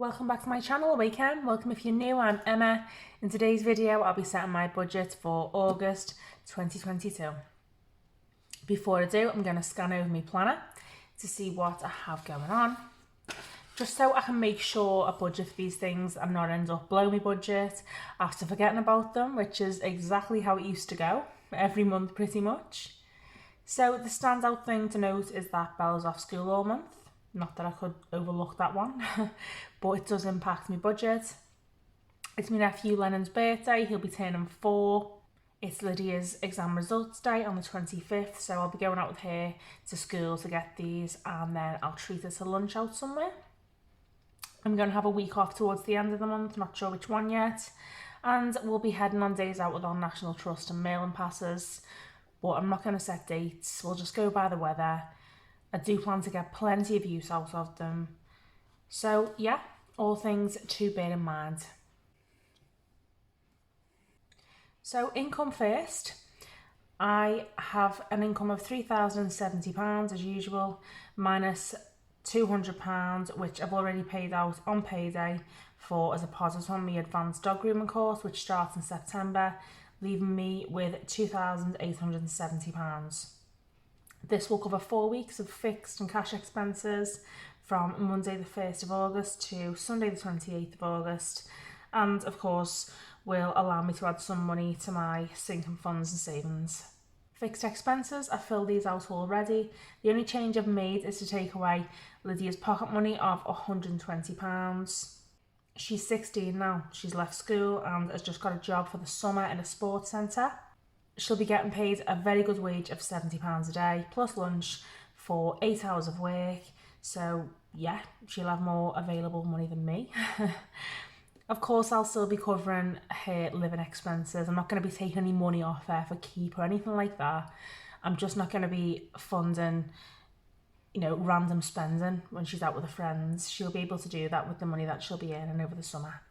Welcome back to my channel, Awaken. Welcome if you're new, I'm Emma. In today's video, I'll be setting my budget for August 2022. Before I do, I'm going to scan over my planner to see what I have going on, just so I can make sure I budget for these things and not end up blowing my budget after forgetting about them, which is exactly how it used to go, every month pretty much. So the standout thing to note is that Bella's off school all month. Not that I could overlook that one, but it does impact my budget. It's my nephew Lennon's birthday, he'll be turning 4. It's Lydia's exam results day on the 25th, so I'll be going out with her to school to get these, and then I'll treat her to lunch out somewhere. I'm going to have a week off towards the end of the month, not sure which one yet, and we'll be heading on days out with our National Trust and mailing passes, but I'm not going to set dates, we'll just go by the weather. I do plan to get plenty of use out of them. So yeah, all things to bear in mind. So income first. I have an income of £3,070 as usual, minus £200, which I've already paid out on payday for as a deposit on my advanced dog grooming course, which starts in September, leaving me with £2,870. This will cover 4 weeks of fixed and cash expenses from Monday the 1st of August to Sunday the 28th of August, and of course will allow me to add some money to my sinking funds and savings. Fixed expenses, I filled these out already. The only change I've made is to take away Lydia's pocket money of £120. She's 16 now, she's left school and has just got a job for the summer in a sports centre. She'll be getting paid a very good wage of £70 a day, plus lunch for 8 hours of work. So yeah, she'll have more available money than me. Of course, I'll still be covering her living expenses. I'm not going to be taking any money off her for keep or anything like that. I'm just not going to be funding, random spending when she's out with her friends. She'll be able to do that with the money that she'll be earning over the summer.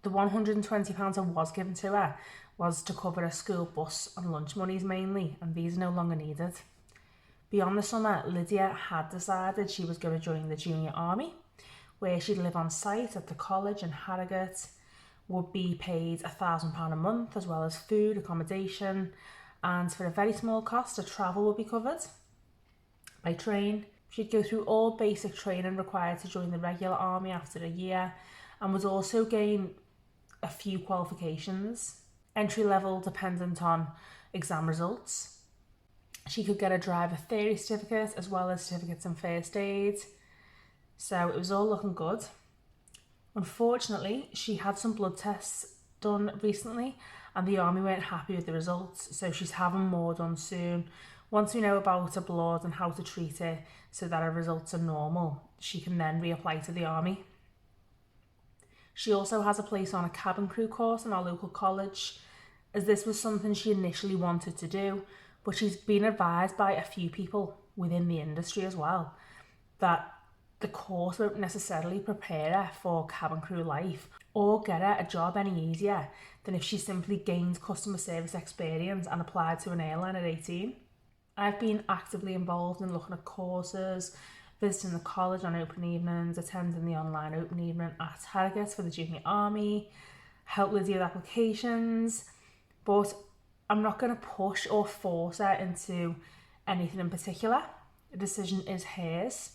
The £120 I was given to her was to cover her school bus and lunch monies mainly, and these are no longer needed. Beyond the summer, Lydia had decided she was going to join the junior army, where she'd live on site at the college in Harrogate, would be paid £1,000 a month, as well as food, accommodation, and for a very small cost, her travel would be covered by train. She'd go through all basic training required to join the regular army after a year, and would also gain a few qualifications, entry level dependent on exam results. She could get a driver theory certificate as well as certificates in first aid. So it was all looking good. Unfortunately, she had some blood tests done recently and the army weren't happy with the results, so she's having more done soon. Once we know about her blood and how to treat it so that her results are normal, she can then reapply to the army. She also has a place on a cabin crew course in our local college, as this was something she initially wanted to do, but she's been advised by a few people within the industry as well that the course won't necessarily prepare her for cabin crew life or get her a job any easier than if she simply gained customer service experience and applied to an airline at 18. I've been actively involved in looking at courses, visiting the college on open evenings, attending the online open evening at Harrogate for the junior army, help Lydia with applications, but I'm not going to push or force her into anything in particular. The decision is hers.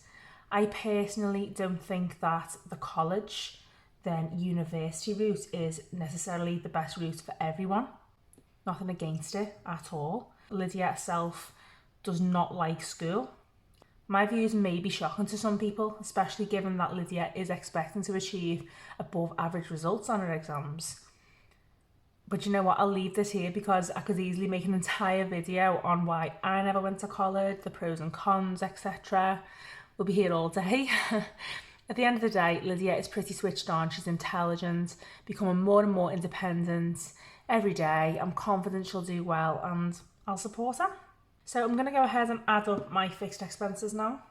I personally don't think that the college, then university route is necessarily the best route for everyone. Nothing against it at all. Lydia herself does not like school. My views may be shocking to some people, especially given that Lydia is expecting to achieve above average results on her exams. But you know what, I'll leave this here because I could easily make an entire video on why I never went to college, the pros and cons, etc. We'll be here all day. At the end of the day, Lydia is pretty switched on, she's intelligent, becoming more and more independent every day. I'm confident she'll do well and I'll support her. So I'm going to go ahead and add up my fixed expenses now.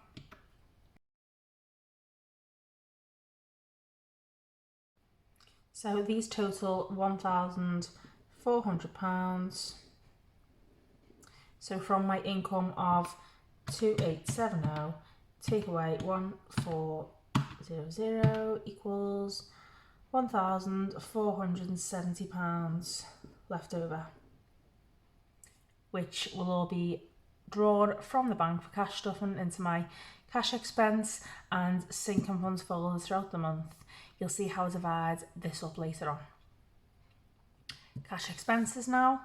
So these total £1,400. So from my income of 2870, take away 1400 equals £1,470 left over, which will all be drawn from the bank for cash stuffing into my cash expense and sinking funds folders throughout the month. You'll see how I divide this up later on. Cash expenses now.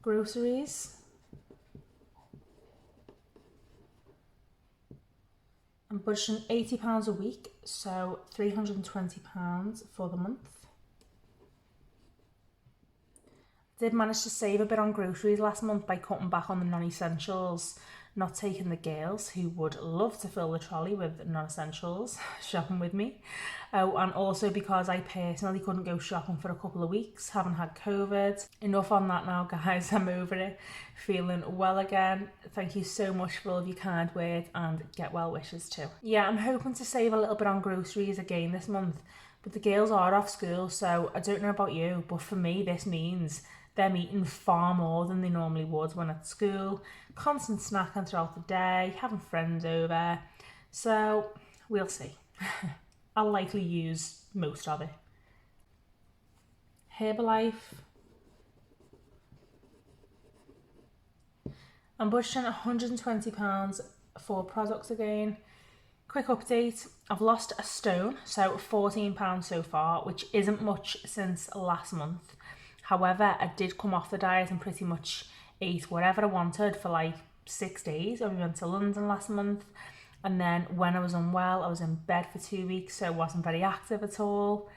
Groceries. I'm budgeting £80 a week, so £320 for the month. Did manage to save a bit on groceries last month by cutting back on the non-essentials, not taking the girls who would love to fill the trolley with non-essentials shopping with me. Oh, and also because I personally couldn't go shopping for a couple of weeks, having had COVID. Enough on that now, guys. I'm over it. Feeling well again. Thank you so much for all of your kind words and get well wishes too. Yeah, I'm hoping to save a little bit on groceries again this month, but the girls are off school, so I don't know about you, but for me this means them eating far more than they normally would when at school, constant snacking throughout the day, having friends over. So we'll see. I'll likely use most of it. Herbalife. I'm budgeting £120 for products again. Quick update, I've lost a stone, so £14 so far, which isn't much since last month. However, I did come off the diet and pretty much ate whatever I wanted for like 6 days. We went to London last month, and then when I was unwell, I was in bed for 2 weeks, so I wasn't very active at all.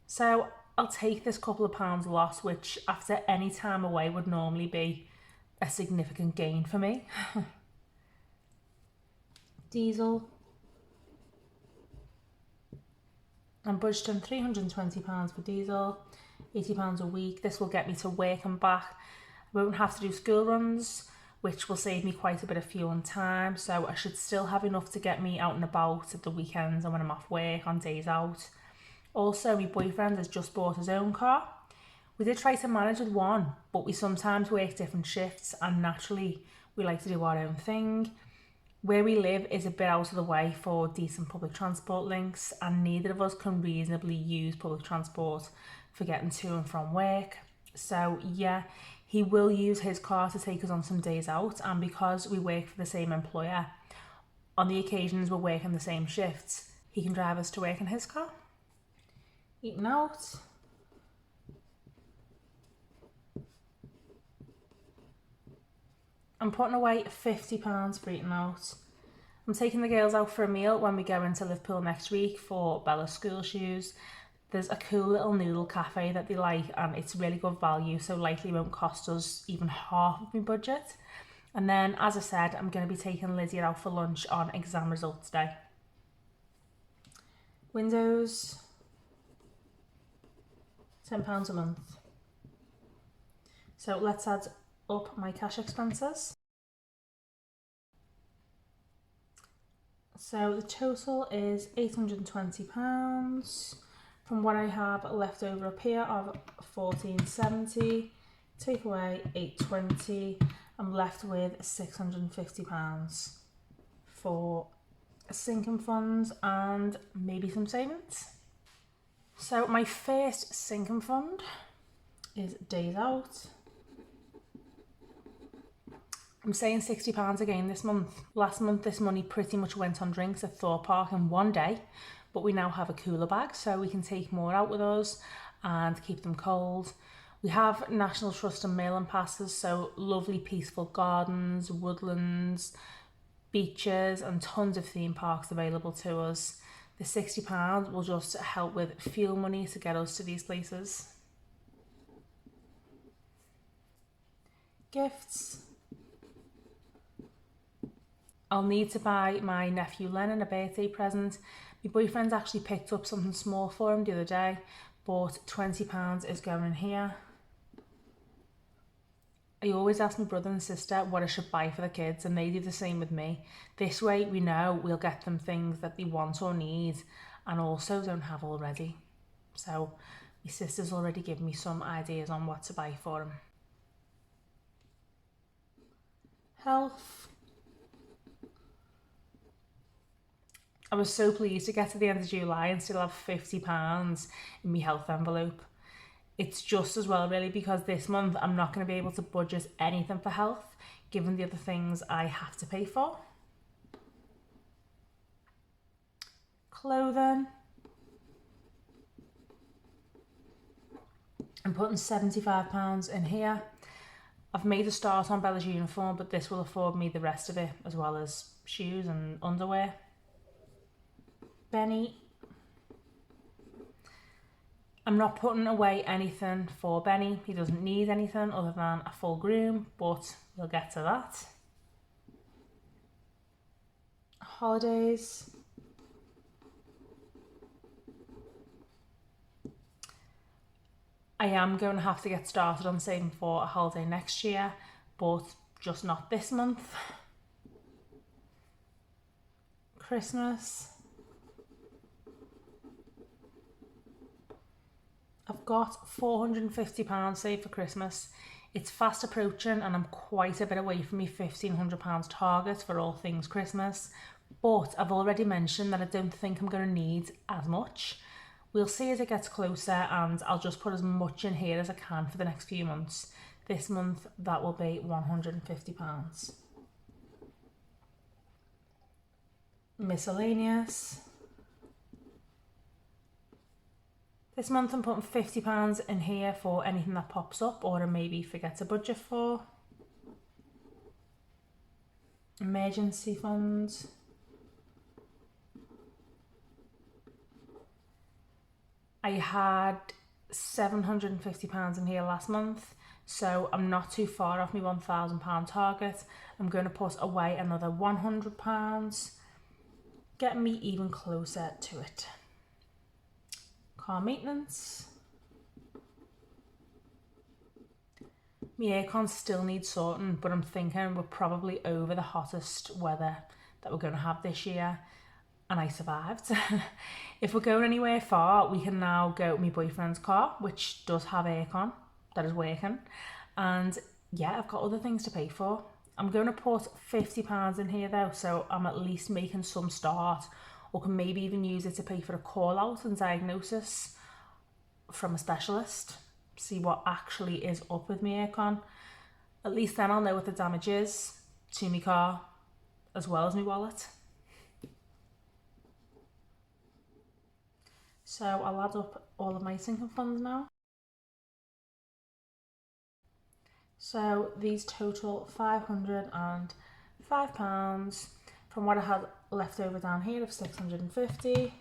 So I'll take this couple of pounds loss, which after any time away would normally be a significant gain for me. Diesel. I'm budgeting £320 for diesel, £80 a week. This will get me to work and back. I won't have to do school runs, which will save me quite a bit of fuel and time, so I should still have enough to get me out and about at the weekends and when I'm off work, on days out. Also, my boyfriend has just bought his own car. We did try to manage with one, but we sometimes work different shifts and naturally we like to do our own thing. Where we live is a bit out of the way for decent public transport links, and neither of us can reasonably use public transport for getting to and from work. So yeah, he will use his car to take us on some days out, and because we work for the same employer, on the occasions we're working the same shifts, he can drive us to work in his car. Eating out. I'm putting away £50 for eating out. I'm taking the girls out for a meal when we go into Liverpool next week for Bella's school shoes. There's a cool little noodle cafe that they like and it's really good value, so likely won't cost us even half of my budget. And then, as I said, I'm going to be taking Lydia out for lunch on exam results day. Windows, £10 a month. So let's add up my cash expenses. So the total is £820 from what I have left over up here of £1,470. Take away £820. I'm left with £650 for sinking funds and maybe some savings. So my first sinking fund is days out. I'm saying £60 again this month. Last month this money pretty much went on drinks at Thorpe Park in one day, but we now have a cooler bag so we can take more out with us and keep them cold. We have National Trust and Mailing passes, so lovely peaceful gardens, woodlands, beaches and tons of theme parks available to us. The £60 will just help with fuel money to get us to these places. Gifts. I'll need to buy my nephew Lennon a birthday present. My boyfriend's actually picked up something small for him the other day, but £20 is going in here. I always ask my brother and sister what I should buy for the kids and they do the same with me. This way we know we'll get them things that they want or need and also don't have already. So my sister's already given me some ideas on what to buy for them. Health. I was so pleased to get to the end of July and still have £50 in my health envelope. It's just as well really, because this month I'm not going to be able to budget anything for health given the other things I have to pay for. Clothing. I'm putting £75 in here. I've made a start on Bella's uniform, but this will afford me the rest of it, as well as shoes and underwear. Benny. I'm not putting away anything for Benny. He doesn't need anything other than a full groom, but we'll get to that. Holidays. I am going to have to get started on saving for a holiday next year, but just not this month. Christmas. I've got £450 saved for Christmas. It's fast approaching and I'm quite a bit away from my £1,500 target for all things Christmas, but I've already mentioned that I don't think I'm going to need as much. We'll see as it gets closer, and I'll just put as much in here as I can for the next few months. This month that will be £150. Miscellaneous. This month I'm putting £50 in here for anything that pops up or I maybe forget to budget for. Emergency funds. I had £750 in here last month, so I'm not too far off my £1,000 target. I'm going to put away another £100, getting me even closer to it. Car maintenance. My aircon still needs sorting, but I'm thinking we're probably over the hottest weather that we're going to have this year, and I survived. If we're going anywhere far, we can now go my boyfriend's car, which does have aircon, that is working, and yeah, I've got other things to pay for. I'm going to put £50 in here though, so I'm at least making some start, or can maybe even use it to pay for a call out and diagnosis from a specialist, see what actually is up with my aircon. At least then I'll know what the damage is to my car as well as my wallet. So I'll add up all of my sinking funds now. So these total £505 from what I had left over down here of 650.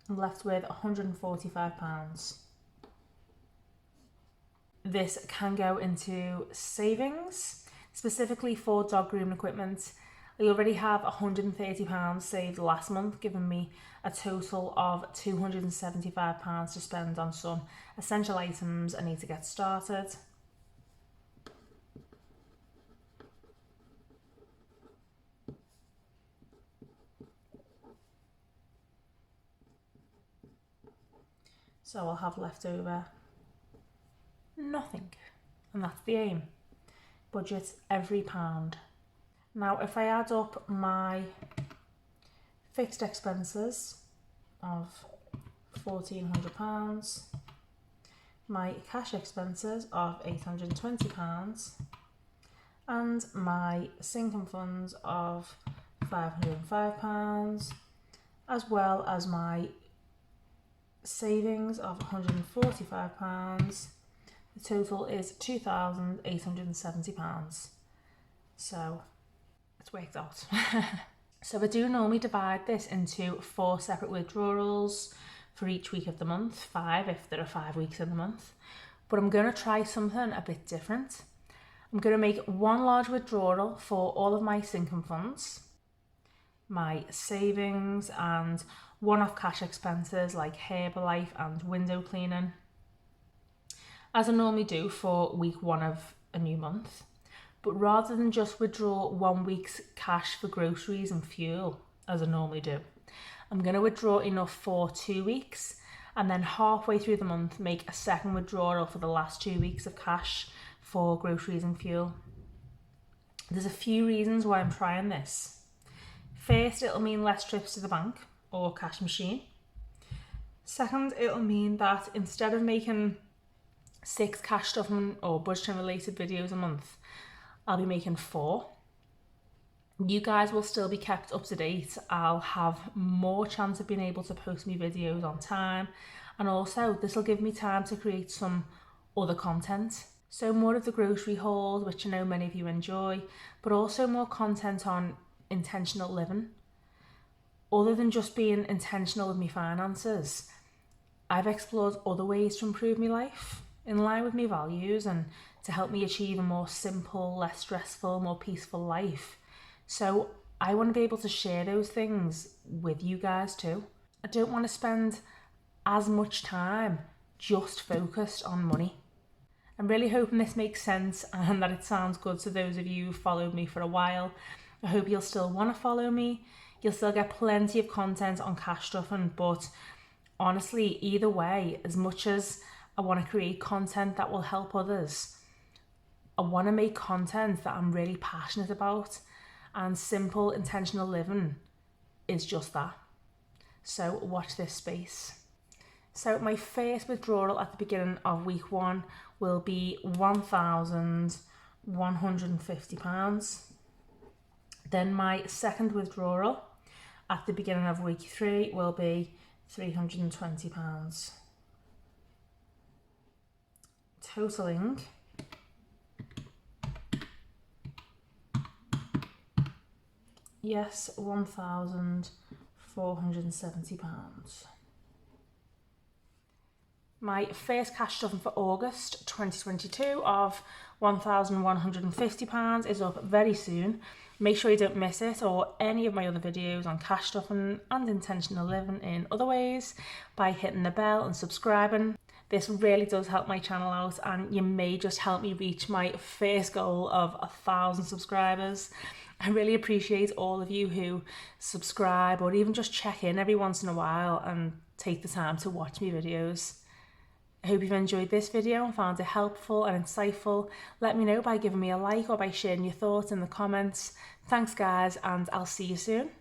I'm left with £145. This can go into savings, specifically for dog grooming equipment. I already have £130 saved last month, giving me a total of £275 to spend on some essential items I need to get started. So I'll have left over nothing, and that's the aim. Budget every pound. Now if I add up my fixed expenses of £1,400, my cash expenses of £820, and my sinking funds of £505, as well as my savings of £145, the total is £2,870. So it's worked out. So I do normally divide this into 4 separate withdrawals for each week of the month, 5 if there are 5 weeks in the month, but I'm going to try something a bit different. I'm going to make one large withdrawal for all of my sinking funds, my savings, and one-off cash expenses like Herbalife and window cleaning, as I normally do for week 1 of a new month. But rather than just withdraw 1 week's cash for groceries and fuel, as I normally do, I'm going to withdraw enough for 2 weeks, and then halfway through the month make a second withdrawal for the last 2 weeks of cash for groceries and fuel. There's a few reasons why I'm trying this. First, it'll mean less trips to the bank or cash machine. Second, it'll mean that instead of making 6 cash stuffing or budgeting related videos a month, I'll be making 4. You guys will still be kept up to date. I'll have more chance of being able to post me videos on time, and also this will give me time to create some other content. So more of the grocery hauls, which I know many of you enjoy, but also more content on intentional living. Other than just being intentional with my finances, I've explored other ways to improve my life in line with my values and to help me achieve a more simple, less stressful, more peaceful life. So I want to be able to share those things with you guys too. I don't want to spend as much time just focused on money. I'm really hoping this makes sense and that it sounds good to those of you who followed me for a while. I hope you'll still want to follow me. You'll still get plenty of content on cash stuffing, but honestly, either way, as much as I want to create content that will help others, I want to make content that I'm really passionate about, and simple intentional living is just that. So watch this space. So my first withdrawal at the beginning of week 1 will be £1,150. Then my second withdrawal at the beginning of week 3 will be £320. Totaling yes, £1,470. My first cash stuffing for August 2022 of £1,150 is up very soon. Make sure you don't miss it or any of my other videos on cash stuffing and intentional living in other ways by hitting the bell and subscribing. This really does help my channel out, and you may just help me reach my first goal of 1,000 subscribers. I really appreciate all of you who subscribe or even just check in every once in a while and take the time to watch my videos. I hope you've enjoyed this video and found it helpful and insightful. Let me know by giving me a like or by sharing your thoughts in the comments. Thanks guys, and I'll see you soon.